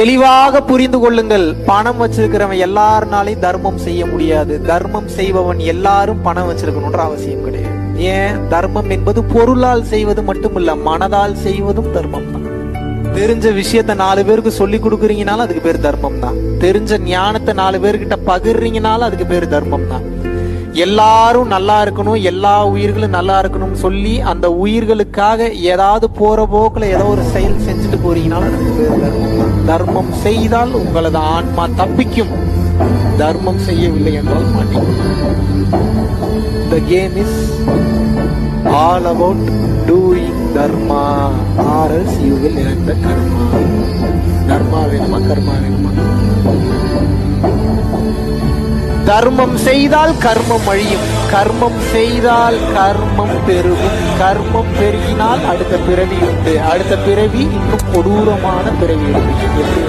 தெளிவாக புரிந்து கொள்ளுங்கள். பணம் வச்சிருக்கிறவன் எல்லாருனாலையும் தர்மம் செய்ய முடியாது. தர்மம் செய்பவன் எல்லாரும் பணம் வச்சிருக்கணும்ன்ற அவசியம் கிடையாது. ஏன்? தர்மம் என்பது பொருளால் செய்வது மட்டுமில்ல, மனதால் செய்வதும் தர்மம் தான். தெரிஞ்ச விஷயத்த 4 பேருக்கு சொல்லி கொடுக்குறீங்கனாலும் அதுக்கு பேர் தர்மம் தான். தெரிஞ்ச ஞானத்தை 4 பேர்கிட்ட பகிர்றீங்கனாலும் அதுக்கு பேர் தர்மம் தான். எல்லாரும் நல்லா இருக்கணும், எல்லா உயிர்களும் நல்லா இருக்கணும் சொல்லி அந்த உயிர்களுக்காக ஏதாவது போற போக்குல ஏதோ ஒரு செயல் செஞ்சுட்டு போறீங்கனாலும் அதுக்கு பேர் தர்மம் தான். தர்மம் செய்தால் உங்களது ஆன்மா தப்பிக்கும், தர்மம் செய்யவில்லை என்றால் மாட்டீங்க. The game is all about doing dharma or else you will earn the karma. Dharma வேணுமா கர்மா வேணுமா? தர்மம் செய்தால் கர்மம் அழியும், கர்மம் செய்தால் கர்மம் பெருகும், கர்மம் பெருகினால் அடுத்த பிறவி உண்டு, அடுத்த பிறவி இன்னும் கொடூரமான பிறவி உண்டு.